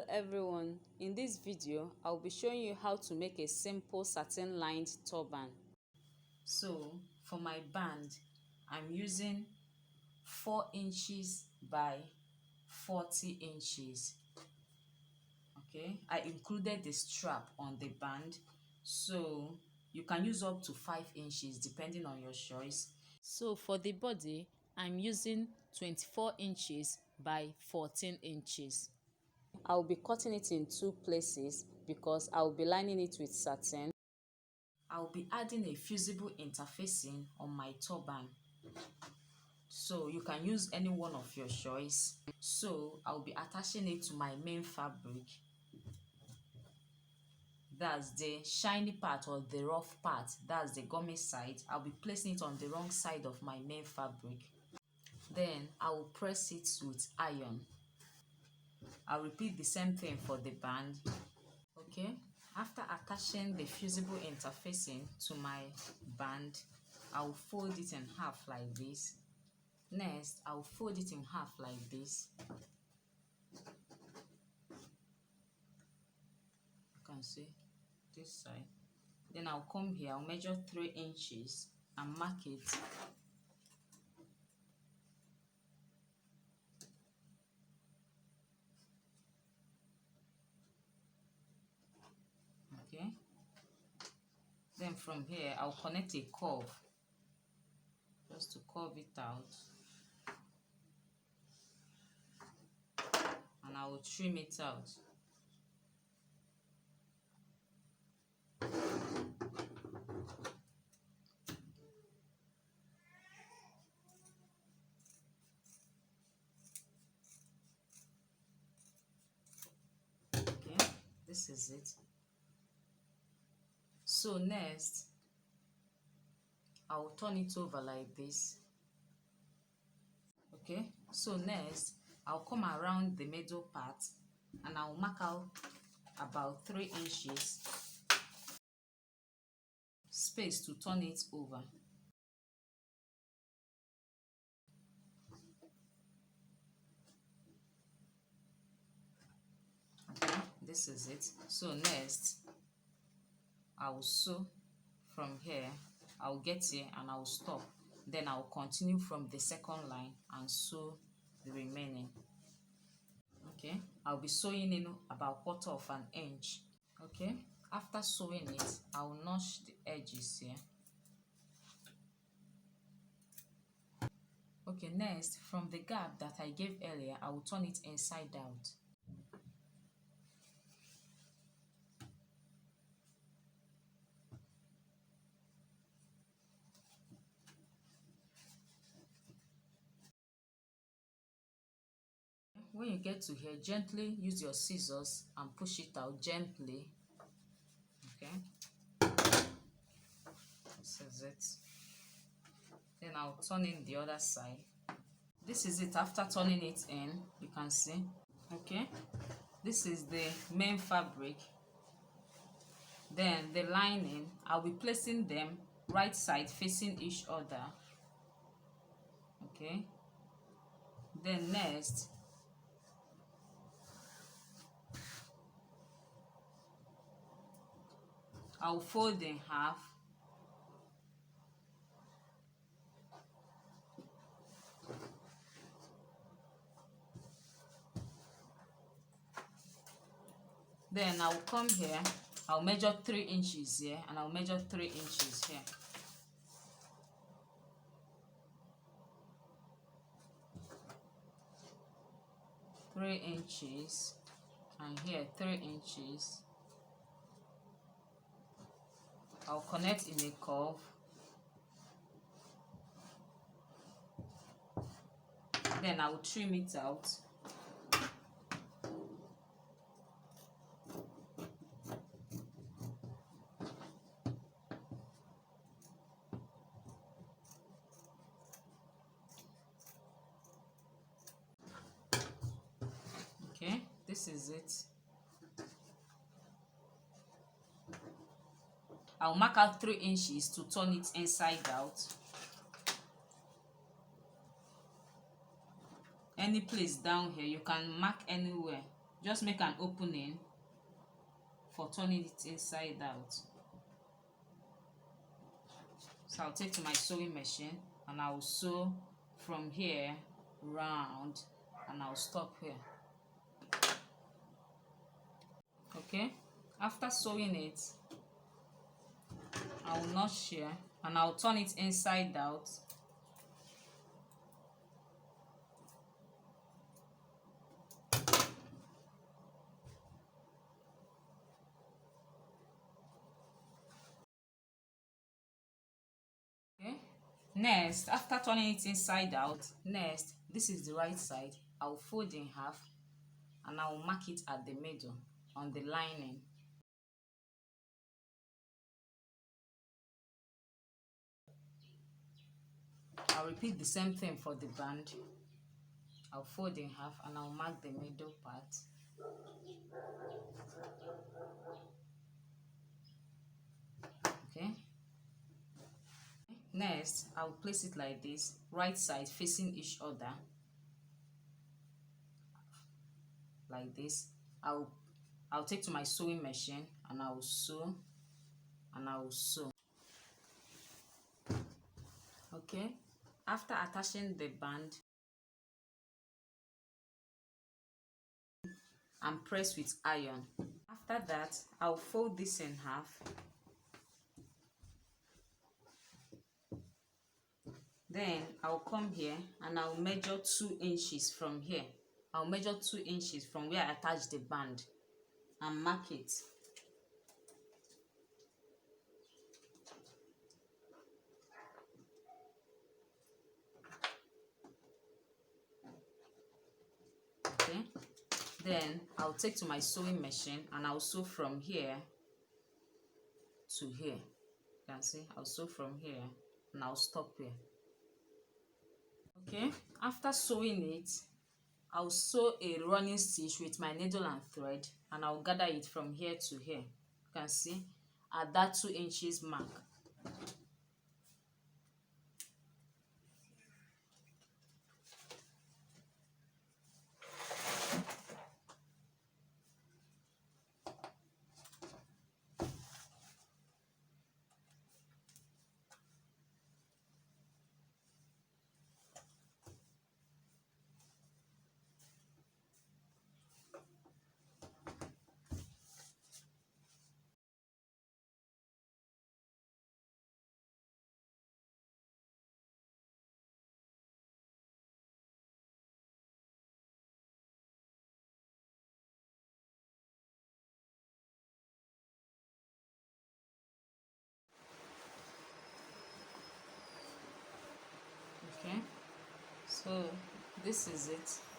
everyone, in this video I'll be showing you how to make a simple satin lined turban. So for my band I'm using 4 inches by 40 inches. Okay, I included the strap on the band, so you can use up to 5 inches depending on your choice. So for the body I'm using 24 inches by 14 inches. I'll be cutting it in 2 places because I'll be lining it with satin. I'll be adding a fusible interfacing on my turban, so you can use any one of your choice. So I'll be attaching it to my main fabric. That's the shiny part or the rough part, that's the gummy side. I'll be placing it on the wrong side of my main fabric. Then I will press it with iron. I'll repeat the same thing for the band. Okay, after attaching the fusible interfacing to my band, I'll fold it in half like this. Next, I'll fold it in half like this. You can see this side. Then I'll come here, I'll measure 3 inches and mark it. Okay, then from here I'll connect a curve just to curve it out, and I will trim it out. Okay, this is it. So next I'll turn it over like this. Okay, so next I'll come around the middle part and I'll mark out about 3 inches space to turn it over. Okay, this is it. So next I will sew from here. I'll get here and I'll stop. Then I'll continue from the second line and sew the remaining. Okay, I'll be sewing in about 1/4 of an inch. Okay, after sewing it, I'll notch the edges here. Okay, next, from the gap that I gave earlier, I will turn it inside out. When you get to here, gently use your scissors and push it out gently. Okay, this is it. Then I'll turn in the other side. This is it after turning it in, you can see. Okay, this is the main fabric. Then the lining, I'll be placing them right side facing each other. Okay, then next I'll fold in half. Then I'll come here, I'll measure 3 inches here and I'll measure 3 inches here. Three inches, and here 3 inches. I'll connect in a curve. Then I will trim it out. Okay, this is it. I'll mark out 3 inches to turn it inside out. Any place down here, you can mark anywhere just make an opening for turning it inside out. So I'll take to my sewing machine and I'll sew from here round and I'll stop here. Okay, after sewing it, I will notch here and I'll turn it inside out. Okay, next, after turning it inside out, next, this is the right side. I'll fold in half and I'll mark it at the middle on the lining. I'll repeat the same thing for the band. I'll fold in half and I'll mark the middle part. Okay. Next, I'll place it like this, right side facing each other. Like this. I'll take to my sewing machine and I'll sew and I'll sew. Okay. After attaching the band and press with iron. After that, I'll fold this in half. Then I'll come here and I'll measure 2 inches from here. I'll measure 2 inches from where I attach the band and mark it. Okay. Then I'll take to my sewing machine and I'll sew from here to here. You can see I'll sew from here and I'll stop here. Okay, after sewing it, I'll sew a running stitch with my needle and thread and I'll gather it from here to here. You can see at that 2 inches mark. Okay, so this is it.